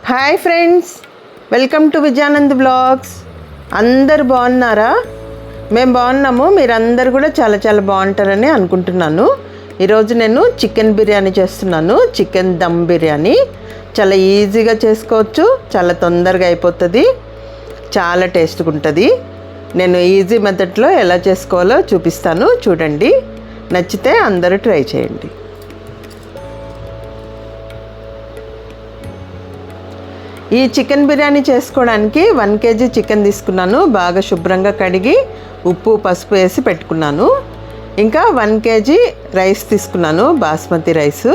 Hi friends, welcome to Vijayanand blogs. అందరు బాగున్నారా? మేము బాగున్నాము. మీరందరూ కూడా చాలా చాలా బాగుంటారని అనుకుంటున్నాను. ఈరోజు నేను చికెన్ బిర్యానీ చేస్తున్నాను. చికెన్ దమ్ బిర్యానీ చాలా ఈజీగా చేసుకోవచ్చు, చాలా తొందరగా అయిపోతుంది, చాలా టేస్ట్గా ఉంటుంది. నేను ఈజీ మెథడ్లో ఎలా చేసుకోవాలో చూపిస్తాను, చూడండి. నచ్చితే అందరూ ట్రై చేయండి. ఈ చికెన్ బిర్యానీ చేసుకోవడానికి 1 kg చికెన్ తీసుకున్నాను. బాగా శుభ్రంగా కడిగి ఉప్పు పసుపు వేసి పెట్టుకున్నాను. ఇంకా 1 kg రైస్ తీసుకున్నాను, బాస్మతి రైస్.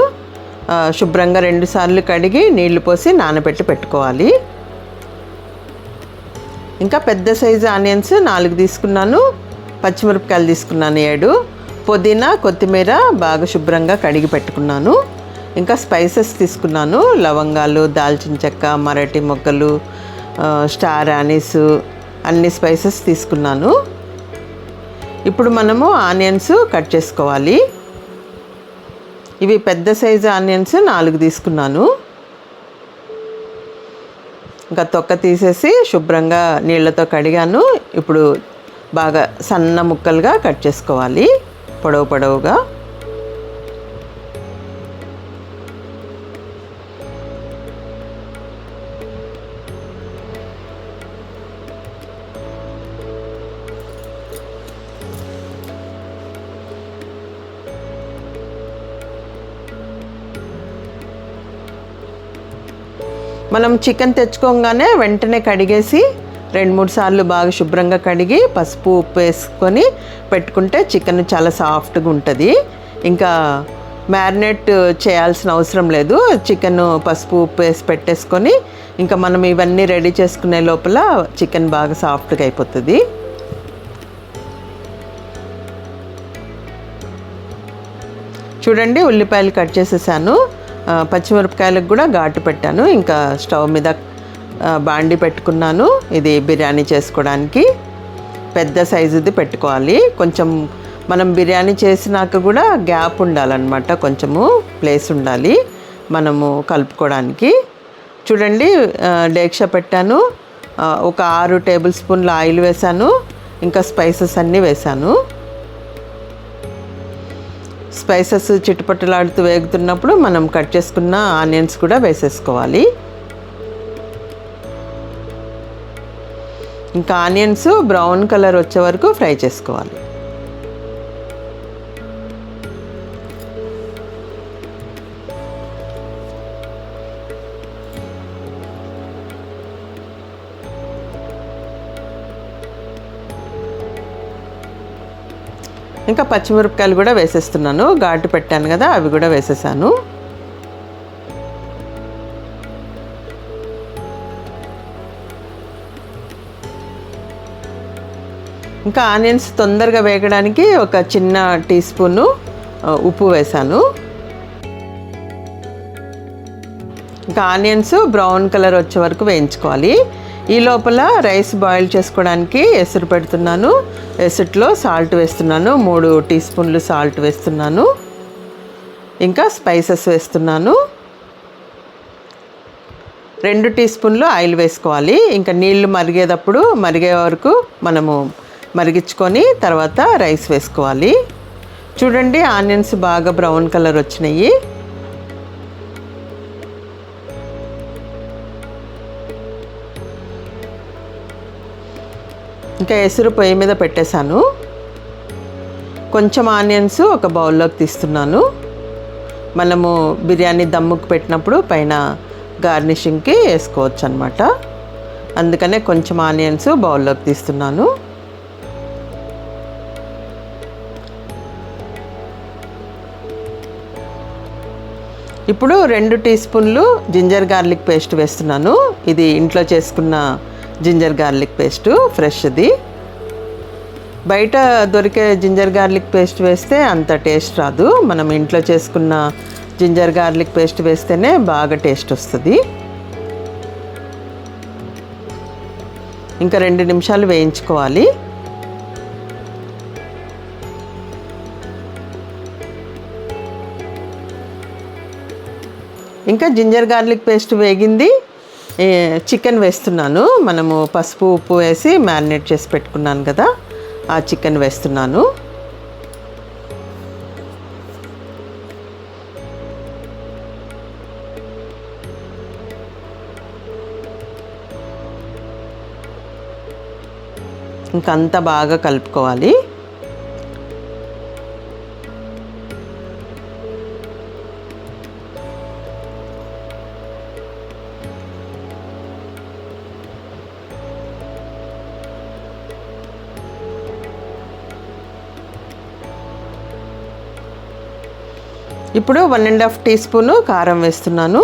శుభ్రంగా 2 సార్లు కడిగి నీళ్లు పోసి నానబెట్టి పెట్టుకోవాలి. ఇంకా పెద్ద సైజు ఆనియన్స్ 4 తీసుకున్నాను. పచ్చిమిరపకాయలు తీసుకున్నాను 7. పుదీనా కొత్తిమీర బాగా శుభ్రంగా కడిగి పెట్టుకున్నాను. ఇంకా స్పైసెస్ తీసుకున్నాను. లవంగాలు, దాల్చిన చెక్క, మరాఠీ మొగ్గలు, స్టార్ ఆనీస్, అన్ని స్పైసెస్ తీసుకున్నాను. ఇప్పుడు మనము ఆనియన్స్ కట్ చేసుకోవాలి. ఇవి పెద్ద సైజు ఆనియన్స్ 4 తీసుకున్నాను. ఇంకా తొక్క తీసేసి శుభ్రంగా నీళ్ళతో కడిగాను. ఇప్పుడు బాగా సన్న ముక్కలుగా కట్ చేసుకోవాలి, పొడవు పొడవుగా. మనం చికెన్ తెచ్చుకోగానే వెంటనే కడిగేసి 2-3 సార్లు బాగా శుభ్రంగా కడిగి పసుపు ఉప్పు వేసుకొని పెట్టుకుంటే చికెన్ చాలా సాఫ్ట్గా ఉంటుంది. ఇంకా మ్యారినేట్ చేయాల్సిన అవసరం లేదు. చికెన్ పసుపు ఉప్పు వేసి పెట్టేసుకొని ఇంకా మనం ఇవన్నీ రెడీ చేసుకునే లోపల చికెన్ బాగా సాఫ్ట్గా అయిపోతుంది. చూడండి, ఉల్లిపాయలు కట్ చేసేసాను. పచ్చిమిరపకాయలకు కూడా ఘాటు పెట్టాను. ఇంకా స్టవ్ మీద బాండి పెట్టుకున్నాను. ఇది బిర్యానీ చేసుకోవడానికి పెద్ద సైజుది పెట్టుకోవాలి. కొంచెం మనం బిర్యానీ చేసినాక కూడా గ్యాప్ ఉండాలన్నమాట, కొంచెము ప్లేస్ ఉండాలి మనము కలుపుకోవడానికి. చూడండి, డేక్షా పెట్టాను. ఒక 6 టేబుల్ స్పూన్ల ఆయిల్ వేసాను. ఇంకా స్పైసెస్ అన్నీ వేసాను. స్పైసెస్ చిట్టుపట్టులాడుతూ వేగుతున్నప్పుడు మనం కట్ చేసుకున్న ఆనియన్స్ కూడా వేసేసుకోవాలి. ఇంకా ఆనియన్స్ బ్రౌన్ కలర్ వచ్చే వరకు ఫ్రై చేసుకోవాలి. ఇంకా పచ్చిమిరపకాయలు కూడా వేసేస్తున్నాను. ఘాటు పెట్టాను కదా, అవి కూడా వేసేసాను. ఇంకా ఆనియన్స్ తొందరగా వేగడానికి ఒక చిన్న టీ స్పూను ఉప్పు వేసాను. ఇంకా ఆనియన్స్ బ్రౌన్ కలర్ వచ్చే వరకు వేయించుకోవాలి. ఈ లోపల రైస్ బాయిల్ చేసుకోవడానికి ఎసురు పెడుతున్నాను. ఎసురులో సాల్ట్ వేస్తున్నాను. 3 టీ స్పూన్లు సాల్ట్ వేస్తున్నాను. ఇంకా స్పైసెస్ వేస్తున్నాను. 2 టీ స్పూన్లు ఆయిల్ వేసుకోవాలి. ఇంకా నీళ్లు మరిగే వరకు మనము మరిగించుకొని తర్వాత రైస్ వేసుకోవాలి. చూడండి, ఆనియన్స్ బాగా బ్రౌన్ కలర్ వచ్చినాయి. ఇంకా ఎసురు పొయ్యి మీద పెట్టేశాను. కొంచెం ఆనియన్స్ ఒక బౌల్లోకి తీస్తున్నాను. మనము బిర్యానీ దమ్ముకు పెట్టినప్పుడు పైన గార్నిషింగ్కి వేసుకోవచ్చు అన్నమాట. అందుకనే కొంచెం ఆనియన్స్ బౌల్లోకి తీస్తున్నాను. ఇప్పుడు 2 టీ స్పూన్లు జింజర్ గార్లిక్ పేస్ట్ వేస్తున్నాను. ఇది ఇంట్లో చేసుకున్న జింజర్ గార్లిక్ పేస్టు, ఫ్రెష్ది. బయట దొరికే జింజర్ గార్లిక్ పేస్ట్ వేస్తే అంత టేస్ట్ రాదు. మనం ఇంట్లో చేసుకున్న జింజర్ గార్లిక్ పేస్ట్ వేస్తేనే బాగా టేస్ట్ వస్తుంది. ఇంకా 2 నిమిషాలు వేయించుకోవాలి. ఇంకా జింజర్ గార్లిక్ పేస్ట్ వేగింది. చికెన్ వేస్తున్నాను. మనము పసుపు ఉప్పు వేసి మ్యారినేట్ చేసి పెట్టుకున్నాను కదా, ఆ చికెన్ వేస్తున్నాను. ఇంకంతా బాగా కలుపుకోవాలి. ఇప్పుడు 1.5 టీ స్పూను కారం వేస్తున్నాను.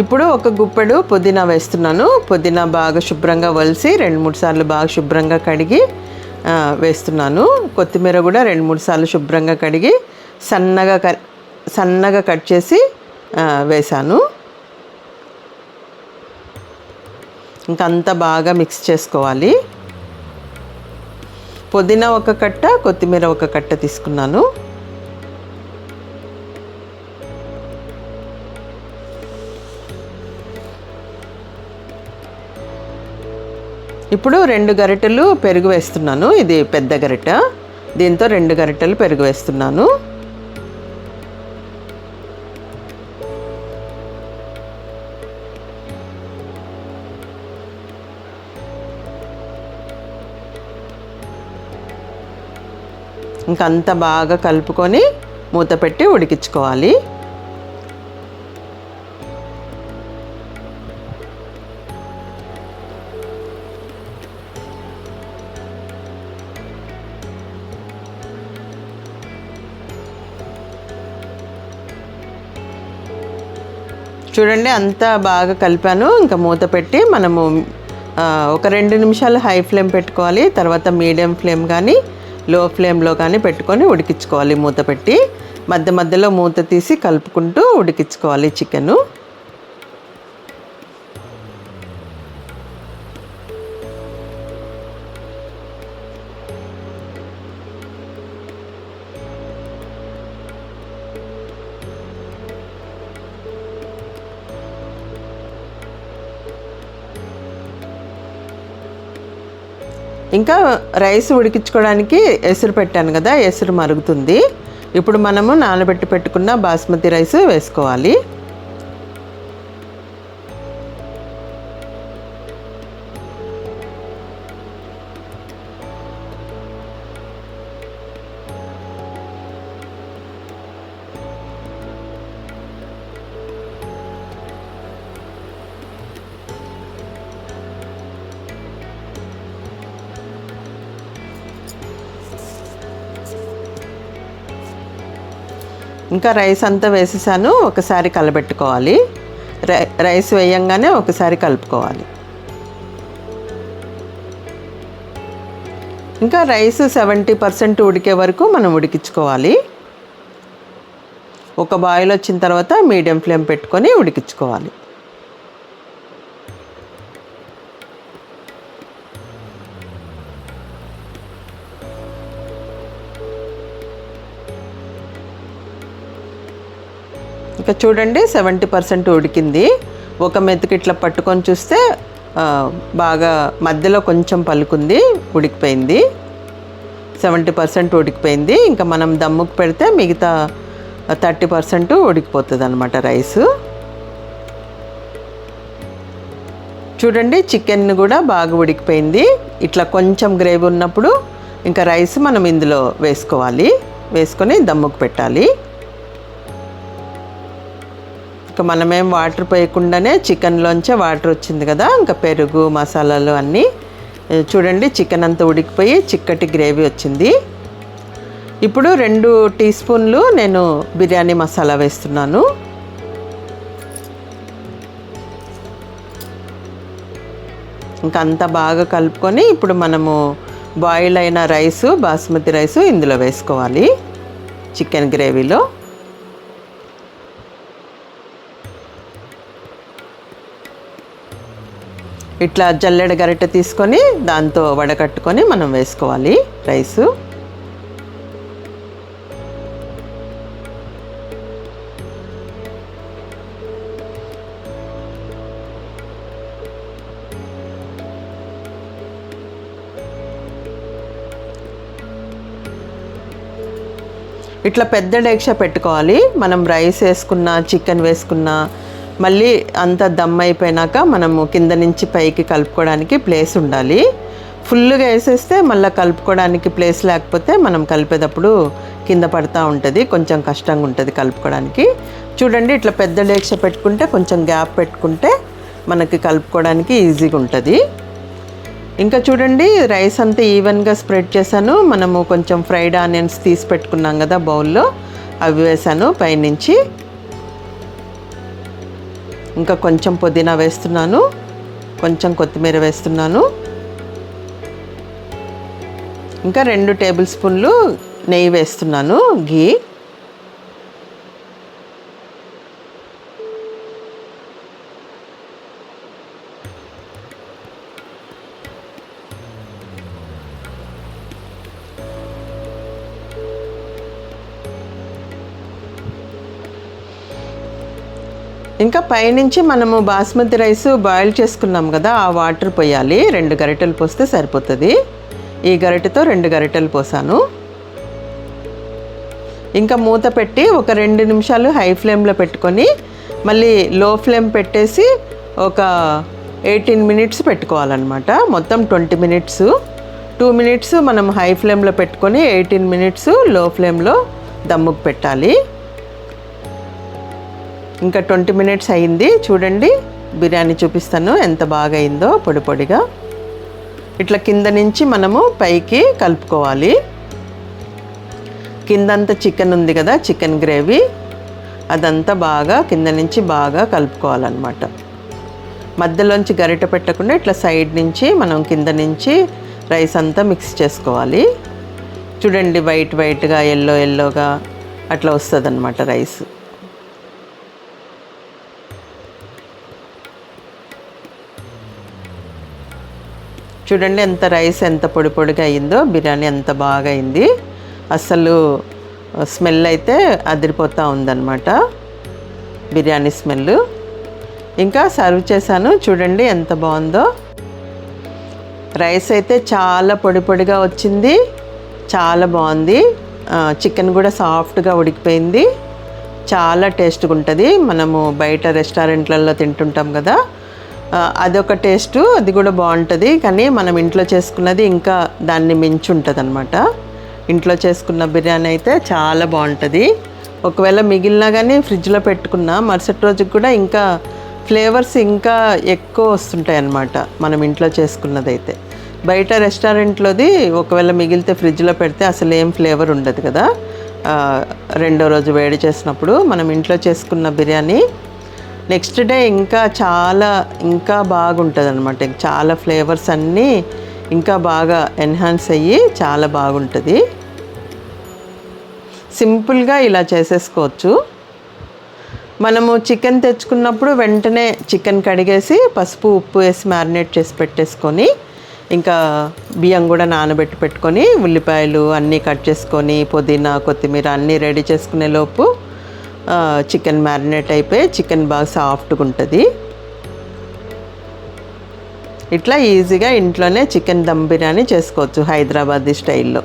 ఇప్పుడు ఒక గుప్పెడు పుదీనా వేస్తున్నాను. పుదీనా బాగా శుభ్రంగా వలిసి 2-3 సార్లు బాగా శుభ్రంగా కడిగి వేస్తున్నాను. కొత్తిమీర కూడా 2-3 సార్లు శుభ్రంగా కడిగి సన్నగా కట్ చేసి వేసాను. ఇంకంతా బాగా మిక్స్ చేసుకోవాలి. పుదీనా ఒక కట్ట, కొత్తిమీర ఒక కట్ట తీసుకున్నాను. ఇప్పుడు 2 గరిటెలు పెరుగు వేస్తున్నాను. ఇది పెద్ద గరిట, దీంతో 2 గరిటెలు పెరుగు వేస్తున్నాను. ఇంకంతా బాగా కలుపుకొని మూత పెట్టి ఉడికించుకోవాలి. చూడండి, అంతా బాగా కలిపాను. ఇంకా మూత పెట్టి మనము ఒక 2 నిమిషాలు హై ఫ్లేమ్ పెట్టుకోవాలి. తర్వాత మీడియం ఫ్లేమ్ కానీ లో ఫ్లేమ్లో కానీ పెట్టుకొని ఉడికించుకోవాలి. మూత పెట్టి మధ్య మధ్యలో మూత తీసి కలుపుకుంటూ ఉడికించుకోవాలి చికెను. ఇంకా రైస్ ఉడికించుకోవడానికి ఎసురు పెట్టాను కదా, ఎసురు మరుగుతుంది. ఇప్పుడు మనము నానబెట్టి పెట్టుకున్న బాస్మతి రైస్ వేసుకోవాలి. ఇంకా రైస్ అంతా వేసేసాను. ఒకసారి కలబెట్టుకోవాలి. రైస్ వేయంగానే ఒకసారి కలుపుకోవాలి. ఇంకా రైస్ 70% ఉడికే వరకు మనం ఉడికించుకోవాలి. ఒక బాయిల్ వచ్చిన తర్వాత మీడియం ఫ్లేమ్ పెట్టుకొని ఉడికించుకోవాలి. ఇంకా చూడండి, 70% ఉడికింది. ఒక మెతుకు ఇట్లా పట్టుకొని చూస్తే బాగా మధ్యలో కొంచెం పలుకుంది, ఉడికిపోయింది. 70% ఉడికిపోయింది. ఇంకా మనం దమ్ముకు పెడితే మిగతా 30% ఉడికిపోతుంది అన్నమాట రైసు. చూడండి, చికెన్ కూడా బాగా ఉడికిపోయింది. ఇట్లా కొంచెం గ్రేవీ ఉన్నప్పుడు ఇంకా రైస్ మనం ఇందులో వేసుకోవాలి. వేసుకొని దమ్ముకు పెట్టాలి. ఇంకా మనమేం వాటర్ పోయకుండానే చికెన్లోంచే వాటర్ వచ్చింది కదా, ఇంకా పెరుగు మసాలాలు అన్నీ చూడండి, చికెన్ అంతా ఉడికిపోయి చిక్కటి గ్రేవీ వచ్చింది. ఇప్పుడు 2 టీ స్పూన్లు నేను బిర్యానీ మసాలా వేస్తున్నాను. ఇంకా అంతా బాగా కలుపుకొని ఇప్పుడు మనము బాయిల్ అయిన రైసు, బాస్మతి రైసు ఇందులో వేసుకోవాలి చికెన్ గ్రేవీలో. ఇట్లా జల్లెడ గరిటె తీసుకొని దాంతో వడకట్టుకొని మనం వేసుకోవాలి రైసు. ఇట్లా పెద్ద డేక్ష పెట్టుకోవాలి. మనం రైస్ వేసుకున్న, చికెన్ వేసుకున్న, మళ్ళీ అంతా దమ్ అయిపోయినాక మనము కింద నుంచి పైకి కలుపుకోవడానికి ప్లేస్ ఉండాలి. ఫుల్గా వేసేస్తే మళ్ళీ కలుపుకోవడానికి ప్లేస్ లేకపోతే మనం కలిపేటప్పుడు కింద పడుతూ ఉంటుంది, కొంచెం కష్టంగా ఉంటుంది కలుపుకోవడానికి. చూడండి, ఇట్లా పెద్ద డేక్ష పెట్టుకుంటే కొంచెం గ్యాప్ పెట్టుకుంటే మనకి కలుపుకోవడానికి ఈజీగా ఉంటుంది. ఇంకా చూడండి, రైస్ అంతా ఈవెన్గా స్ప్రెడ్ చేశాను. మనము కొంచెం ఫ్రైడ్ ఆనియన్స్ తీసి పెట్టుకున్నాం కదా బౌల్లో, అవి వేసాను పైనుంచి. ఇంకా కొంచెం పుదీనా వేస్తున్నాను, కొంచెం కొత్తిమీర వేస్తున్నాను. ఇంకా 2 టేబుల్ స్పూన్లు నెయ్యి వేస్తున్నాను, ఘీ. ఇంకా పైనుంచి మనము బాస్మతి రైస్ బాయిల్ చేసుకున్నాం కదా, ఆ వాటర్ పోయాలి. 2 గరిటెలు పోస్తే సరిపోతుంది. ఈ గరిటెతో 2 గరిటెలు పోసాను. ఇంకా మూత పెట్టి ఒక 2 నిమిషాలు హై ఫ్లేమ్లో పెట్టుకొని మళ్ళీ లో ఫ్లేమ్ పెట్టేసి ఒక 18 మినిట్స్ పెట్టుకోవాలన్నమాట. మొత్తం 20 మినిట్స్. 2 మినిట్స్ మనం హై ఫ్లేమ్లో పెట్టుకొని 18 మినిట్స్ లో ఫ్లేమ్లో దమ్ముకు పెట్టాలి. ఇంకా 20 మినిట్స్ అయింది. చూడండి, బిర్యానీ చూపిస్తాను ఎంత బాగా అయిందో, పొడి పొడిగా. ఇట్లా కింద నుంచి మనము పైకి కలుపుకోవాలి. కిందంతా చికెన్ ఉంది కదా, చికెన్ గ్రేవీ, అదంతా బాగా కింద నుంచి బాగా కలుపుకోవాలన్నమాట. మధ్యలోంచి గరిటె పెట్టకుండా ఇట్లా సైడ్ నుంచి మనం కింద నుంచి రైస్ అంతా మిక్స్ చేసుకోవాలి. చూడండి, వైట్గా ఎల్లోగా అట్లా వస్తుంది అన్నమాట రైస్. చూడండి ఎంత రైస్ ఎంత పొడి పొడిగా అయిందో, బిర్యానీ ఎంత బాగా అయింది. అసలు స్మెల్ అయితే అదిరిపోతూ ఉందన్నమాట, బిర్యానీ స్మెల్. ఇంకా సర్వ్ చేశాను, చూడండి ఎంత బాగుందో. రైస్ అయితే చాలా పొడి పొడిగా వచ్చింది, చాలా బాగుంది. చికెన్ కూడా సాఫ్ట్గా ఉడికిపోయింది, చాలా టేస్ట్గా ఉంటుంది. మనము బయట రెస్టారెంట్లలో తింటుంటాం కదా, అదొక టేస్ట్, అది కూడా బాగుంటుంది. కానీ మనం ఇంట్లో చేసుకున్నది ఇంకా దాన్ని మించి ఉంటుంది అన్నమాట. ఇంట్లో చేసుకున్న బిర్యానీ అయితే చాలా బాగుంటుంది. ఒకవేళ మిగిలినా కానీ ఫ్రిడ్జ్లో పెట్టుకున్న మరుసటి రోజుకి కూడా ఇంకా ఫ్లేవర్స్ ఇంకా ఎక్కువ వస్తుంటాయి అన్నమాట మనం ఇంట్లో చేసుకున్నదైతే. బయట రెస్టారెంట్లోది ఒకవేళ మిగిలితే ఫ్రిడ్జ్లో పెడితే అసలు ఏం ఫ్లేవర్ ఉండదు కదా. రెండో రోజు వేడి చేసినప్పుడు మనం ఇంట్లో చేసుకున్న బిర్యానీ నెక్స్ట్ డే ఇంకా బాగుంటుంది అన్నమాట. చాలా ఫ్లేవర్స్ అన్నీ ఇంకా బాగా ఎన్హాన్స్ అయ్యి చాలా బాగుంటుంది. సింపుల్గా ఇలా చేసేసుకోవచ్చు. మనము చికెన్ తెచ్చుకున్నప్పుడు వెంటనే చికెన్ కడిగేసి పసుపు ఉప్పు వేసి మ్యారినేట్ చేసి పెట్టేసుకొని, ఇంకా బియ్యం కూడా నానబెట్టి పెట్టుకొని, ఉల్లిపాయలు అన్నీ కట్ చేసుకొని, పుదీనా కొత్తిమీర అన్నీ రెడీ చేసుకునే లోపు చికెన్ మ్యారినేట్ అయిపోయి చికెన్ బాగా సాఫ్ట్గా ఉంటుంది. ఇట్లా ఈజీగా ఇంట్లోనే చికెన్ దమ్ బిర్యానీ చేసుకోవచ్చు హైదరాబాదీ స్టైల్లో.